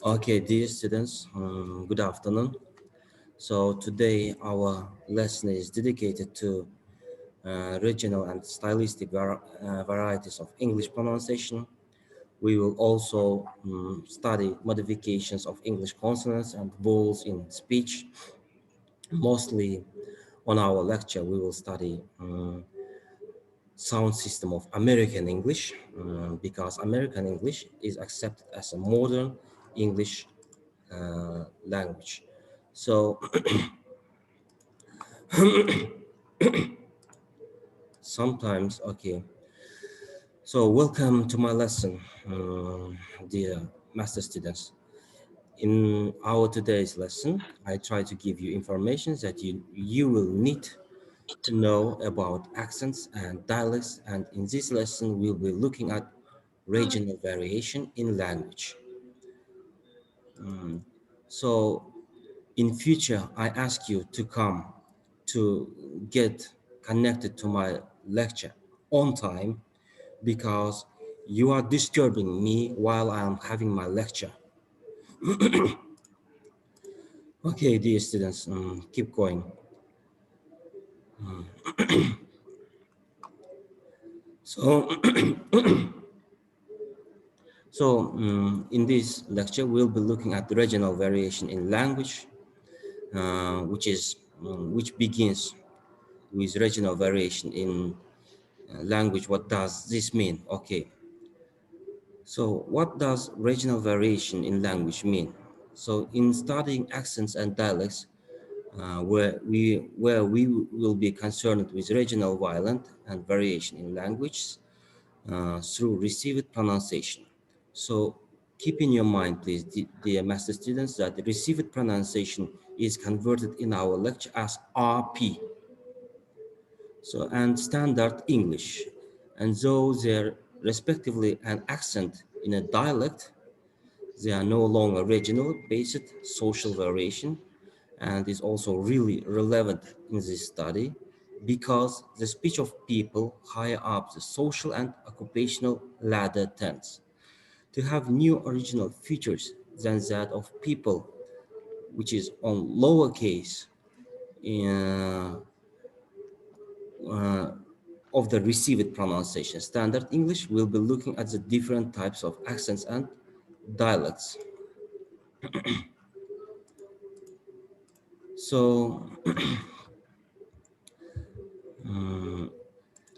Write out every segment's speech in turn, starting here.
Okay, dear students, good afternoon. So today our lesson is dedicated to regional and stylistic varieties of English pronunciation. We will also study modifications of English consonants and vowels in speech. Mostly on our lecture, we will study sound system of American English because American English is accepted as a modern English language. So sometimes, okay. So welcome to my lesson, dear master students. In our today's lesson, I try to give you information that you will need to know about accents and dialects. And in this lesson, we'll be looking at regional variation in language. So in future, I ask you to come to get connected to my lecture on time because you are disturbing me while I'm having my lecture. Okay, dear students, keep going. So, in this lecture, we'll be looking at the regional variation in language, which begins with regional variation in language. What does this mean? Okay. So what does regional variation in language mean? So in studying accents and dialects, where we will be concerned with regional variant and variation in language through received pronunciation. So keep in your mind, please, dear master students, that the received pronunciation is converted in our lecture as RP. So and standard English, and though they're respectively an accent in a dialect, they are no longer regional based social variation, and is also really relevant in this study because the speech of people higher up the social and occupational ladder tends to have new original features than that of people which is on lower case in, uh, of the received pronunciation. Standard English will be looking at the different types of accents and dialects. So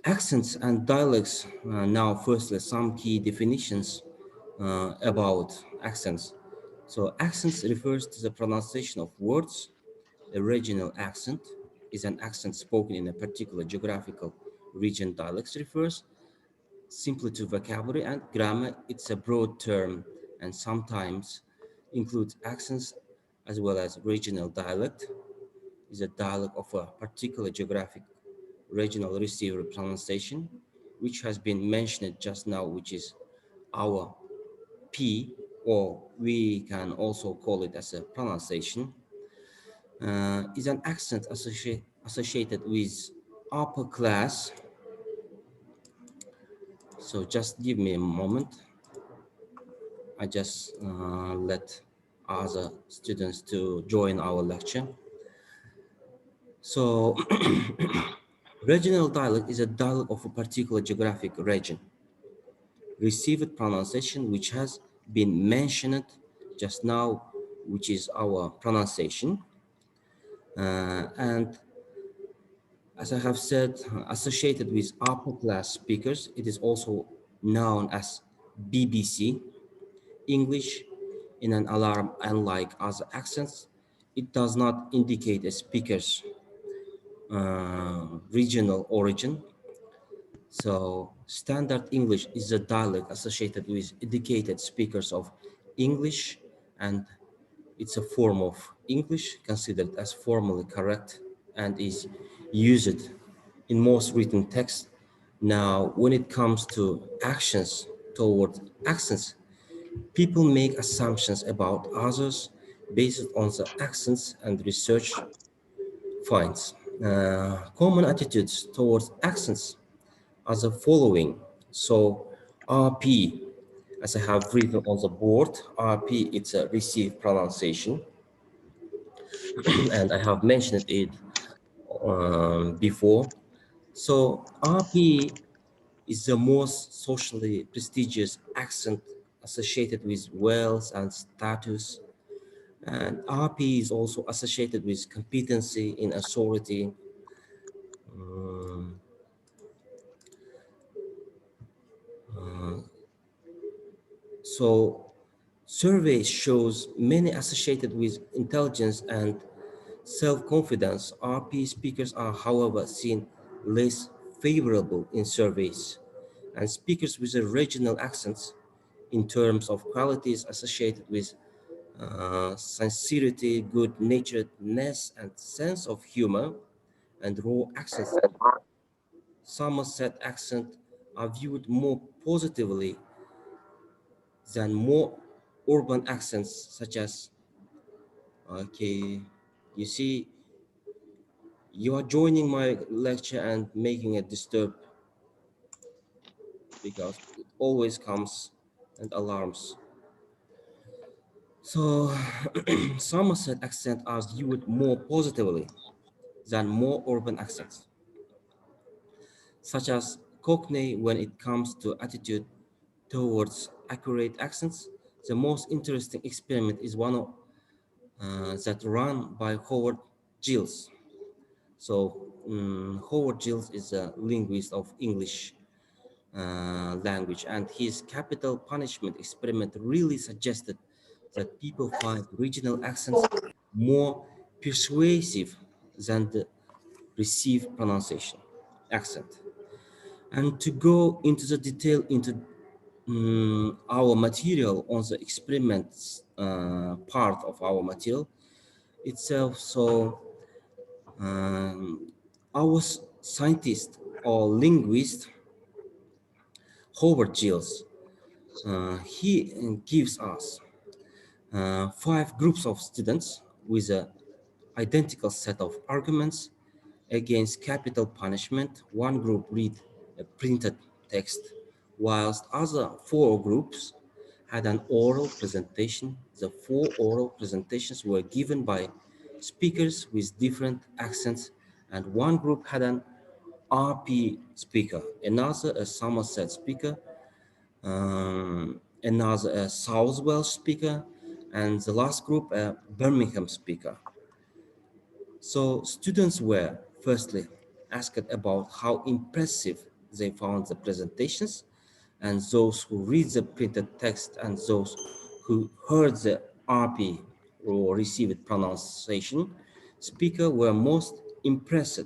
accents and dialects. Now, firstly, some key definitions about accents. So accents refers to the pronunciation of words. A regional accent is an accent spoken in a particular geographical region. Dialects refers simply to vocabulary and grammar. It's a broad term and sometimes includes accents as well as regional dialect is a dialect of a particular geographic regional receiver pronunciation, which has been mentioned just now, which is our P, or we can also call it as a pronunciation, is an accent associated with upper class. So just give me a moment. I just let other students to join our lecture. So regional dialect is a dialect of a particular geographic region. Received pronunciation, which has been mentioned just now, which is our pronunciation. And as I have said, associated with upper class speakers, it is also known as BBC English in an alarm. Unlike other accents, it does not indicate a speaker's regional origin. So standard English is a dialect associated with educated speakers of English, and it's a form of English considered as formally correct and is used in most written texts. Now, when it comes to actions toward accents, people make assumptions about others based on the accents, and research finds common attitudes towards accents are the following. So RP, As I have written on the board, RP, it's a received pronunciation, and I have mentioned it before. So RP is the most socially prestigious accent associated with wealth and status. And RP is also associated with competency in authority. Um, so survey shows many associated with intelligence and self-confidence. RP speakers are, however, seen less favorable in surveys, and speakers with regional accents in terms of qualities associated with sincerity, good-naturedness, and sense of humor, and raw accents, Somerset accent, are viewed more positively than more urban accents such as, okay, you see, you are joining my lecture and making it disturb because it always comes and alarms. So Somerset accent are viewed more positively than more urban accents, such as Cockney when it comes to attitude towards accurate accents. The most interesting experiment is one that run by Howard Giles. So Howard Giles is a linguist of English language, and his capital punishment experiment really suggested that people find regional accents more persuasive than the received pronunciation accent. And to go into the detail into our material on the experiments part of our material itself. So our scientist or linguist Howard Giles, he gives us 5 groups of students with an identical set of arguments against capital punishment. One group read a printed text, whilst other 4 groups had an oral presentation. The 4 oral presentations were given by speakers with different accents, and one group had an RP speaker, another a Somerset speaker, another a South Welsh speaker, and the last group a Birmingham speaker. So students were firstly asked about how impressive they found the presentations, and those who read the printed text and those who heard the RP or received pronunciation speaker were most impressed.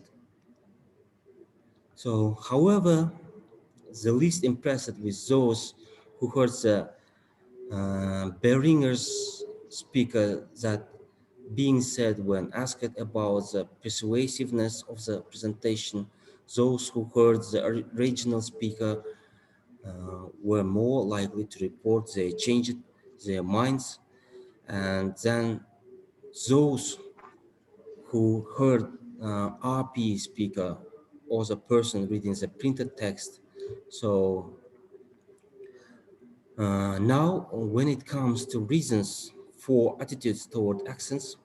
So, however, the least impressed with those who heard the Beringer's speaker that being said when asked about the persuasiveness of the presentation, those who heard the original speaker were more likely to report they changed their minds, and then those who heard RP speaker or the person reading the printed text. So now, when it comes to reasons for attitudes toward accents,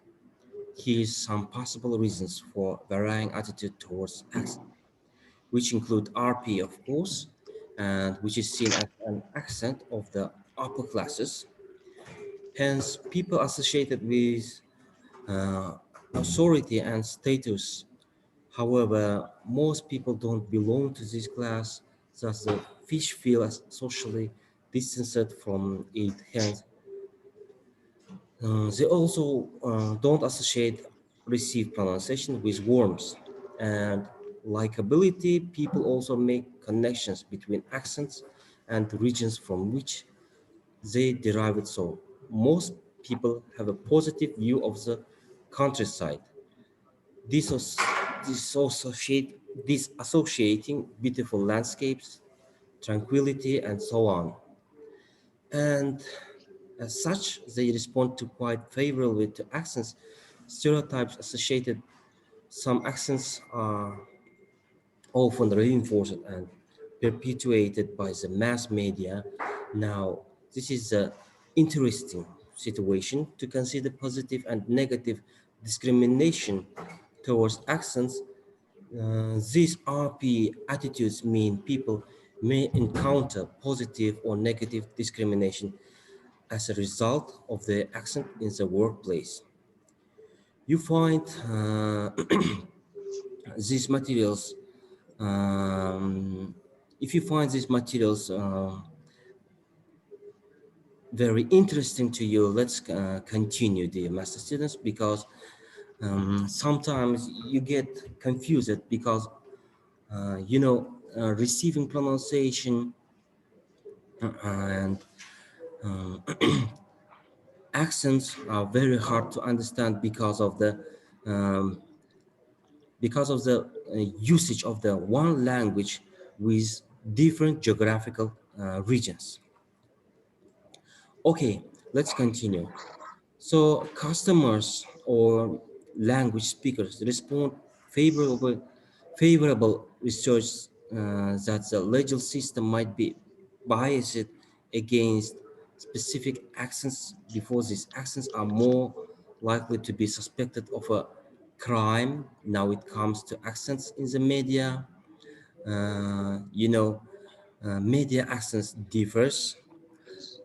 here's some possible reasons for varying attitude towards accent, which include RP, of course, and which is seen as an accent of the upper classes. Hence, people associated with uh, authority and status. However, most people don't belong to this class, thus the fish feel as socially distanced from it. Hence, they also don't associate received pronunciation with warmth and likability. People also make connections between accents and the regions from which they derive it. So most people have a positive view of the countryside, Disso- disassociating beautiful landscapes, tranquility, and so on. And as such, they respond to quite favorably to accents. Stereotypes associated, some accents are often reinforced and perpetuated by the mass media. Now, This is an interesting situation to consider positive and negative discrimination towards accents. These RP attitudes mean people may encounter positive or negative discrimination as a result of their accent in the workplace. You find these materials, if you find these materials very interesting to you, let's continue, dear master students, because sometimes you get confused because receiving pronunciation and accents are very hard to understand um, because of the usage of the one language with different geographical regions. Okay, let's continue. So customers or language speakers respond favorable, favorable research that the legal system might be biased against specific accents before these accents are more likely to be suspected of a crime. Now it comes to accents in the media. Media accents differs,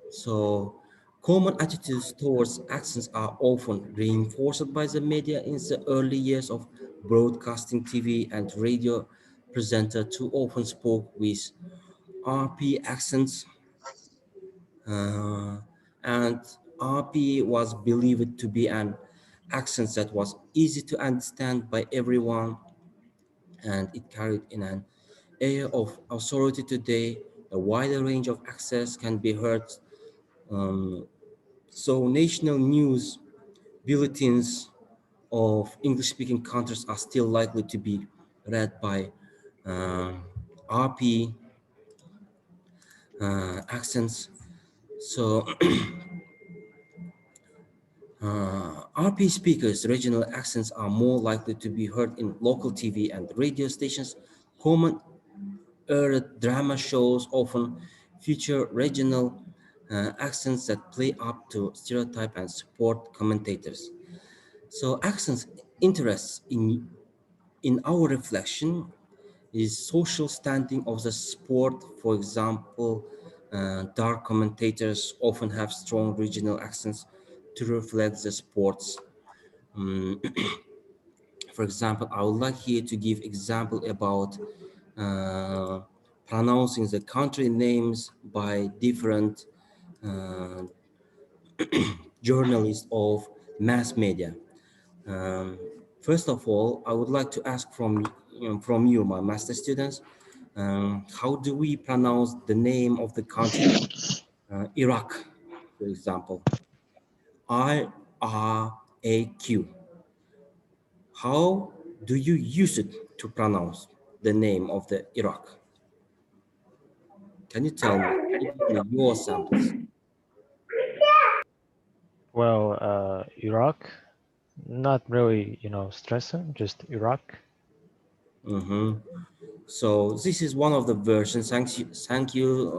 so common attitudes towards accents are often reinforced by the media in the early years of broadcasting. TV and radio presenter too often spoke with RP accents, uh, and RP was believed to be an accent that was easy to understand by everyone, and it carried in an air of authority. Today, a wider range of accents can be heard. So national news bulletins of English-speaking countries are still likely to be read by uh, RP accents. So RP speakers' regional accents are more likely to be heard in local TV and radio stations. Common era drama shows often feature regional accents that play up to stereotype and support commentators. So accents interests in our reflection is social standing of the sport. For example, dark commentators often have strong regional accents to reflect the sports. For example, I would like here to give example about uh, pronouncing the country names by different uh, journalists of mass media. Um, First of all, I would like to ask from you, my master students, how do we pronounce the name of the country, Iraq, for example, IRAQ? How do you use it to pronounce the name of the Iraq? Can you tell me? Can you give me your samples? Well, Iraq, not really, stressing, just Iraq. Mm-hmm. So this is one of the versions. Thank you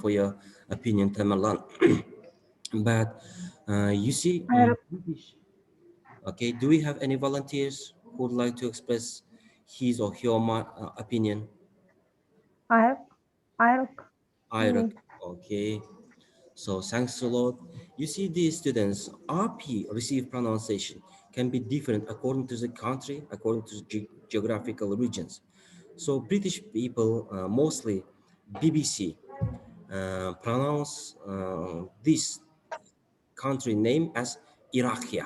for your opinion, Tamerlan. But you see, British. Okay, do we have any volunteers who would like to express his or her opinion? I I Iraq. Okay, so thanks a lot. You see, these students, RP receive pronunciation can be different according to the country, according to the geographical regions. So British people, mostly BBC, pronounce this country name as Irakia.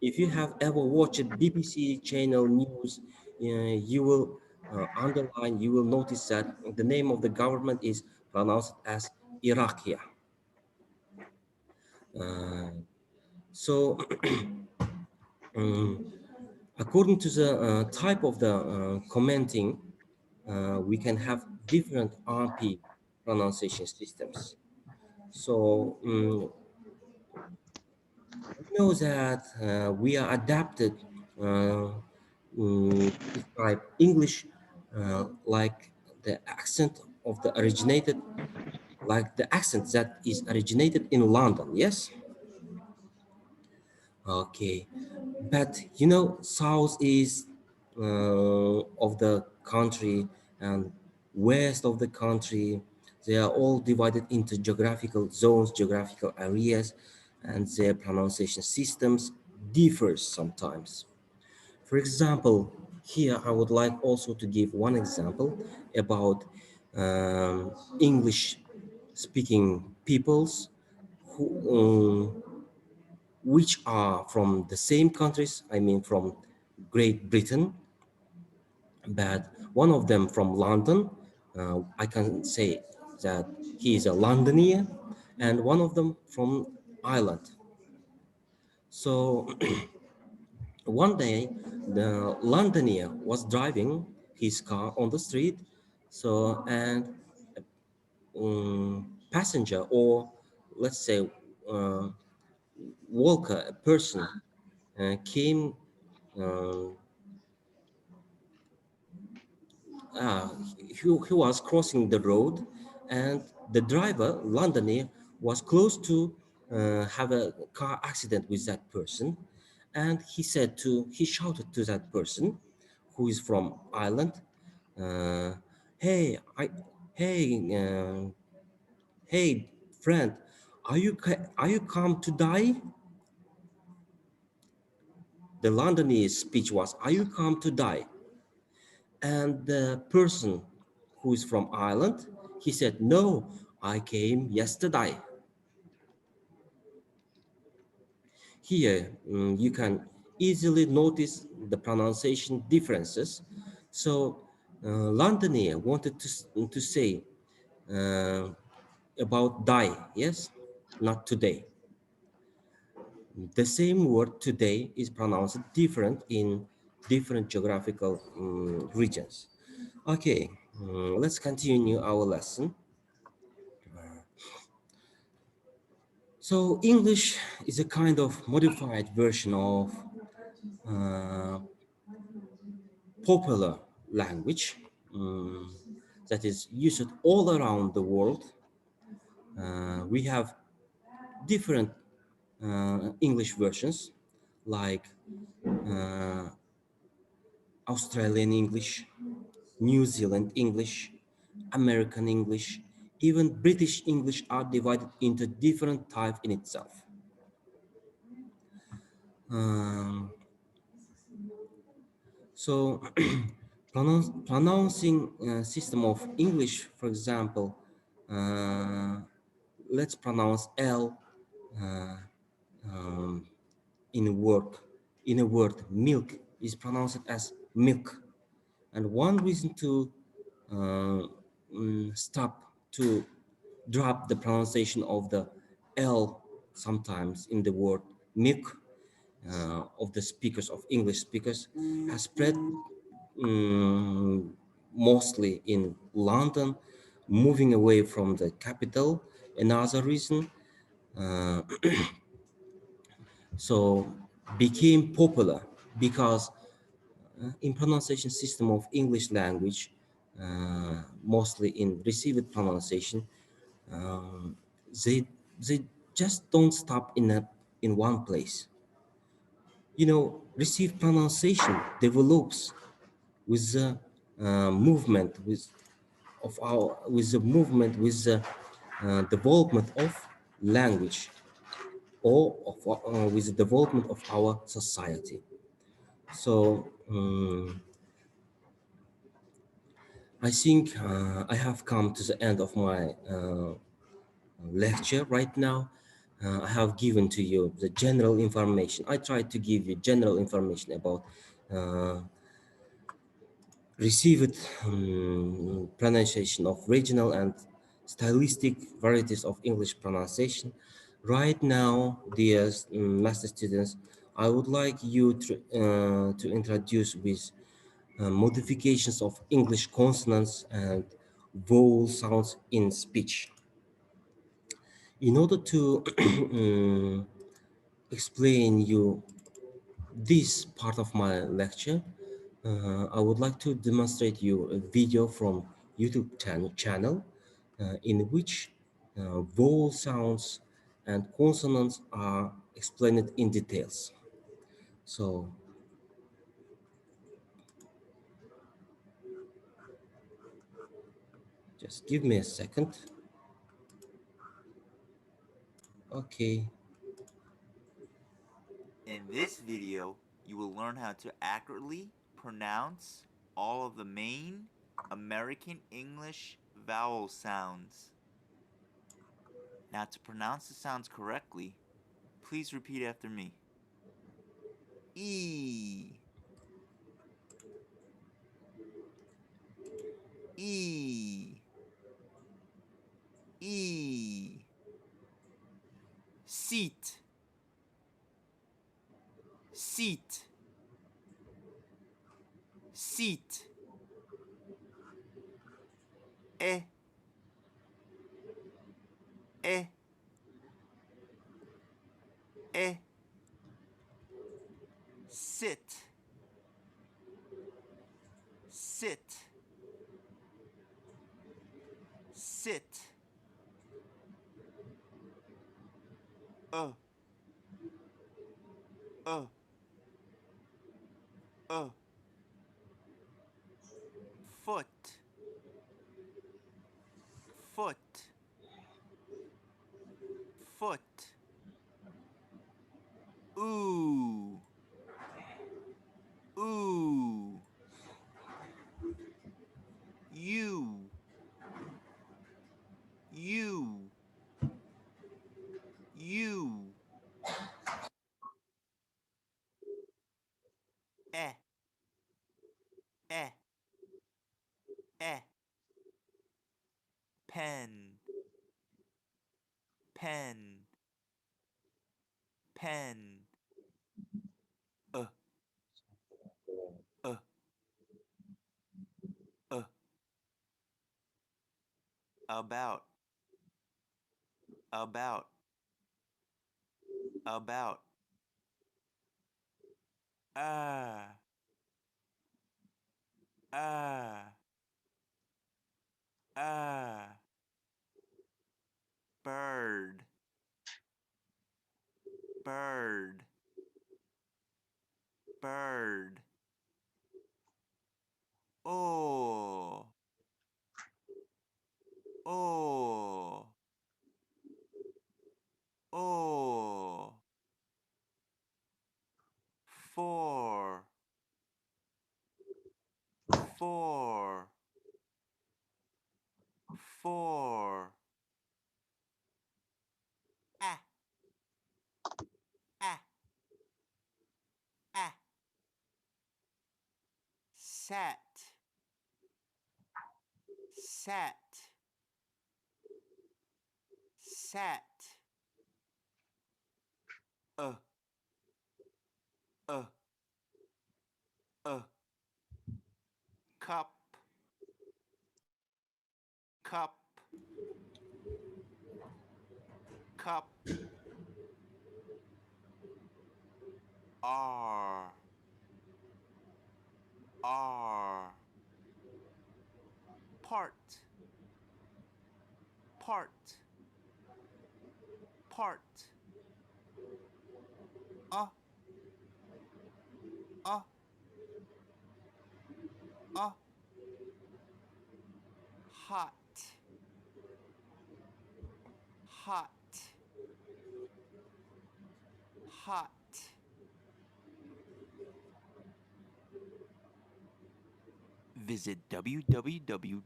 If you have ever watched BBC channel news, you will underline, you will notice that the name of the government is pronounced as Irakia. Uh, so, um, according to the type of the commenting, we can have different RP pronunciation systems. So, we know that we are adapted to describe English like the accent of the originated like the accent that is originated in London, yes? Okay, but you know, south is of the country and west of the country, they are all divided into geographical zones, geographical areas, and their pronunciation systems differs sometimes. For example, here I would like also to give one example about English speaking peoples who, which are from the same countries, I mean from Great Britain, but one of them from London, I can say that he is a Londoner, and one of them from Ireland. So one day, the Londoner was driving his car on the street, so and passenger, or let's say uh, walker, a person came. Uh, he was crossing the road, and the driver, Londoner, was close to have a car accident with that person, and he shouted to that person, who is from Ireland, uh, "Hey, hey, hey, friend, are you come to die?" The Londoner's speech was, "Are you come to die?" And the person who is from Ireland, he said, "No, I came yesterday." Here, you can easily notice the pronunciation differences. So, Londoner wanted to say uh, about die, yes, not today. The same word today is pronounced different in different geographical regions. Okay, let's continue our lesson. So English is a kind of modified version of uh, popular language that is used all around the world. We have different English versions like uh, Australian English, New Zealand English, American English, even British English are divided into different types in itself. Um, so pronouncing system of English, for example, uh, let's pronounce L uh, um, in a word. In a word, milk is pronounced as milk, and one reason to uh, stop to drop the pronunciation of the L sometimes in the word milk of the speakers of English speakers has spread mostly in London, moving away from the capital. Another reason, uh, so became popular because in pronunciation system of English language, mostly in received pronunciation, um, they they just don't stop in one place. You know, received pronunciation develops with the movement with the movement with the development of language or with the development of our society. So I think I have come to the end of my lecture right now. I have given to you the general information. I tried to give you general information about uh, received pronunciation of regional and stylistic varieties of English pronunciation. Right now, dear master students, I would like you to introduce with modifications of English consonants and vowel sounds in speech. In order to explain you this part of my lecture, I would like to demonstrate you a video from YouTube channel in which vowel sounds and consonants are explained in details. So just give me a second. Okay. In this video, you will learn how to accurately pronounce all of the main American English vowel sounds. Now, to pronounce the sounds correctly, please repeat after me. E. E. E. Seat. Seat. Seat. E. E. E. Sit. Sit. Sit. Uh. Uh. Uh. Foot. Foot. Foot. Ooh. Ooh. You. You. You. Eh. Eh. Eh. Pen. Pen. Pen. Uh. Uh. Uh. About. About. About. Ah. Ah. Ah. Bird. Bird. Bird. Oh. Oh. Oh. Four. Four. Four. Ah. Ah. Ah. Sat. Sat. Sat. Uh. Uh. Cup. Cup. Cup. R. R. Part. Part. Part. Uh. Uh. Uh. Hot. Hot. Hot. Visit www.learn.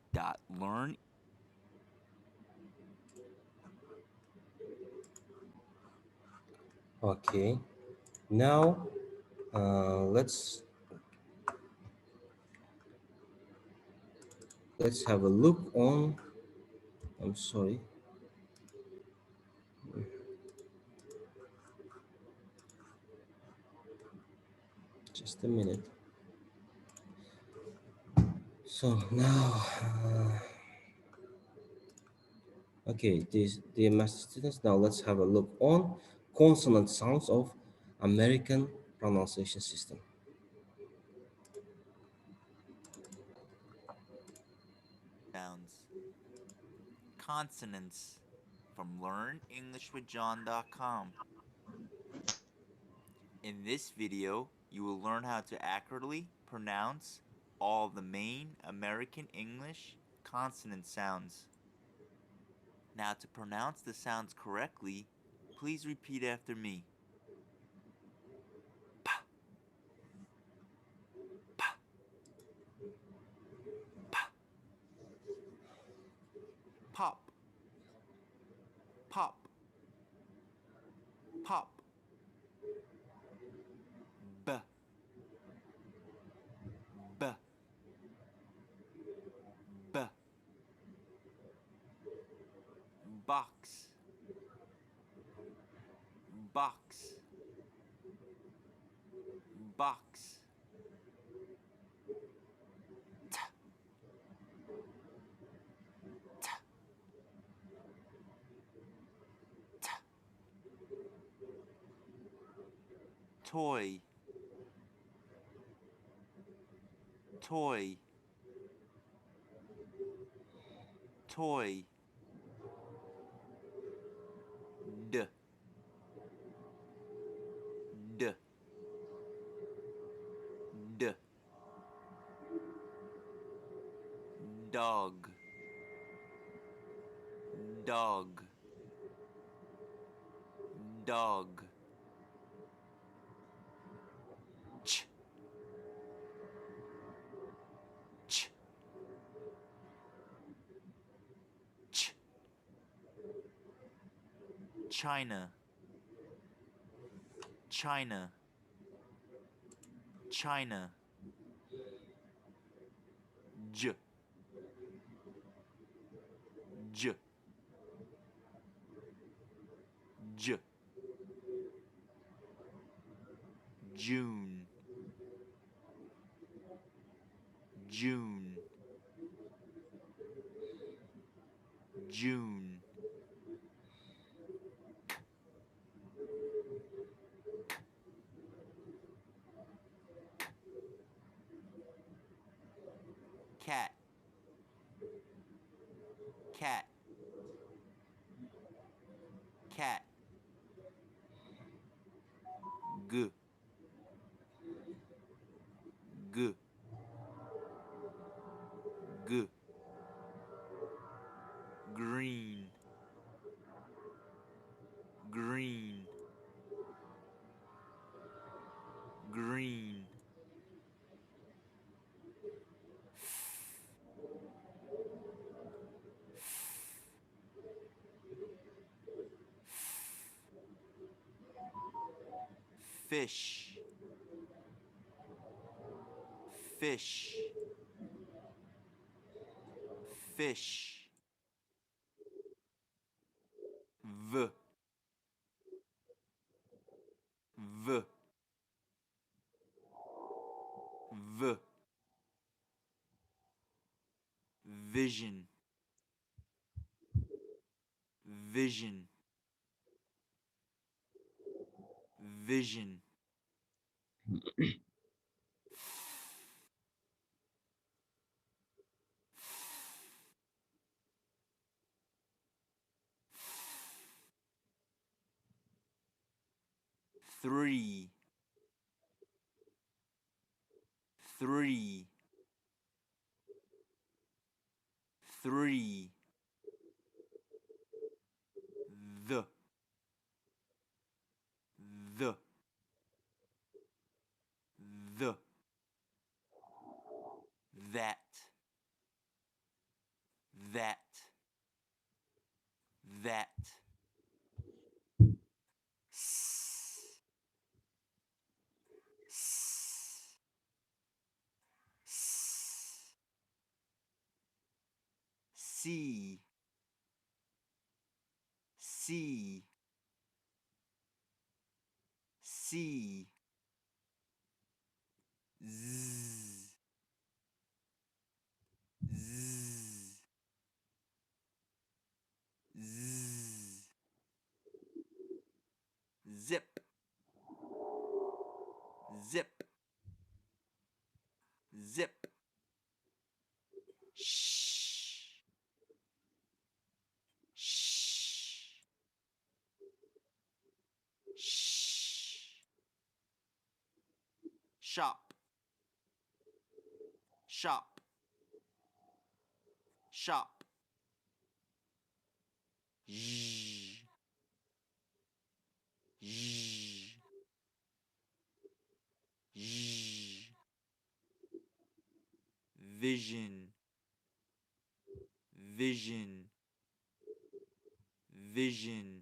Okay. Now let's have a look on. I'm sorry. Just a minute. So now, okay, dear master students, now let's have a look on consonant sounds of American pronunciation system. Sounds. Consonants. from LearnEnglishWithJohn.com. In this video, you will learn how to accurately pronounce all the main American English consonant sounds. Now, to pronounce the sounds correctly, please repeat after me. Pa, pa, pa. Pop, pop, pop. B, b, b. Box, box, box. T, t, t. Toy, toy, toy. D, d, d. Dog, dog, dog. Ch, ch, ch. China, China, China. J, j, j. June, June, June. Cat, cat, cat. G, g, g. Green, green, green. Fish, fish, fish. V, v, v. Vision, vision, vision. Three, three, three. The, the, the. That, that, that. S, s, s. C, C, C. Z, z, z. Zip, zip, zip. Shh, shh. shop, shop, shop. Zh, zh, zh. Vision, vision, vision.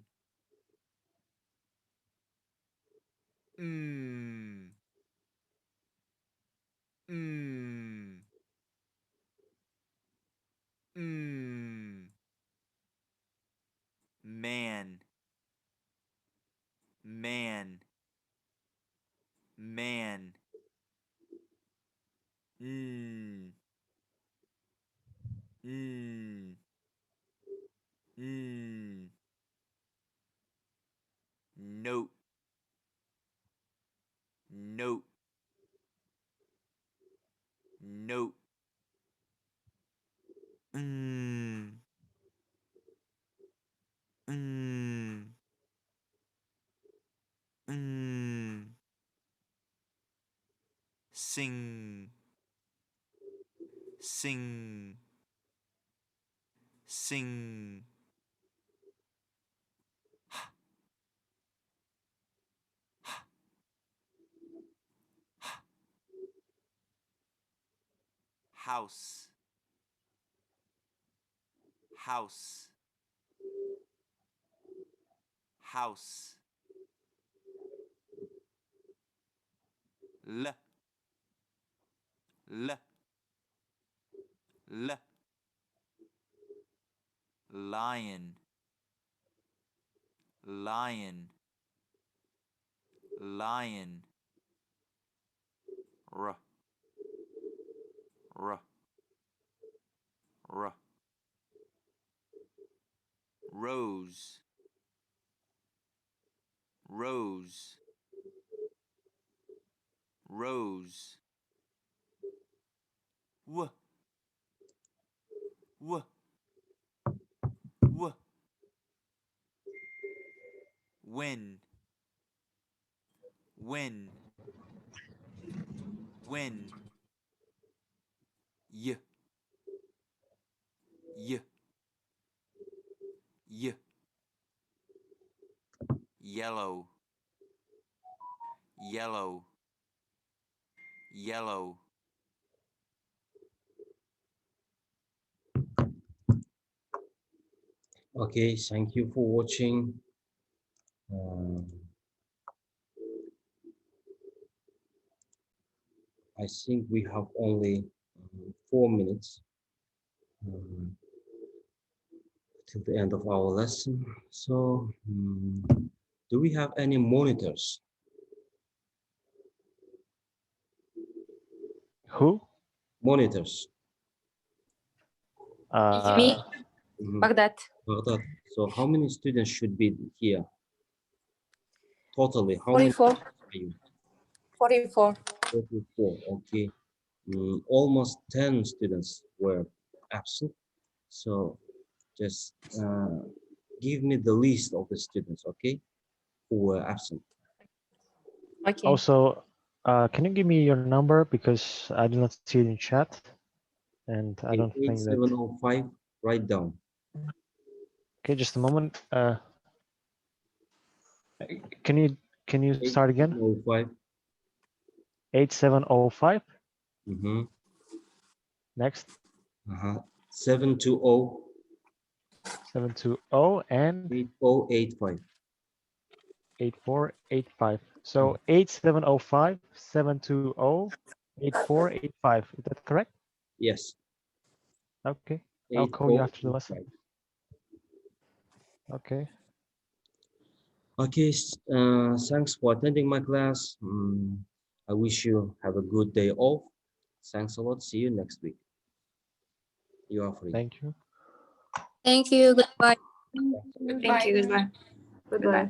Mm, mm, mm. Man, man, man. Mm, mm, mm. Note, note, note. Mm, mm, mm. Sing, sing, sing. House, house, house. L, l, l. Lion, lion, lion. R, r, r. Rose, rose, rose. W, w, w. Win, win, win. Y, y, y. Yellow, yellow, yellow. Okay, thank you for watching. I think we have only 4 minutes till the end of our lesson. So, do we have any monitors? Who? Monitors. Me, Mhm. Baghdad. Baghdad. So, how many students should be here? Totally, how many 44. are you? 44. 44. Okay. Almost 10 students were absent. So, just give me the list of the students, okay, who were absent. Okay. Also, can you give me your number because I do not see it in chat, and I Okay, don't think that. 8705, write down. Okay, just a moment. Can you start again? 8705. 8705. Mm-hmm. Next. 720 720 and 8085. 8485. So 8705 720 8485. Is that correct? Yes. Okay. I'll call you after the lesson. 8085. Okay. Okay. Thanks for attending my class. I wish you have a good day off. Thanks a lot. See you next week. You are free. Thank you. Thank you. Goodbye. Thank you. Thank you. Goodbye. Goodbye.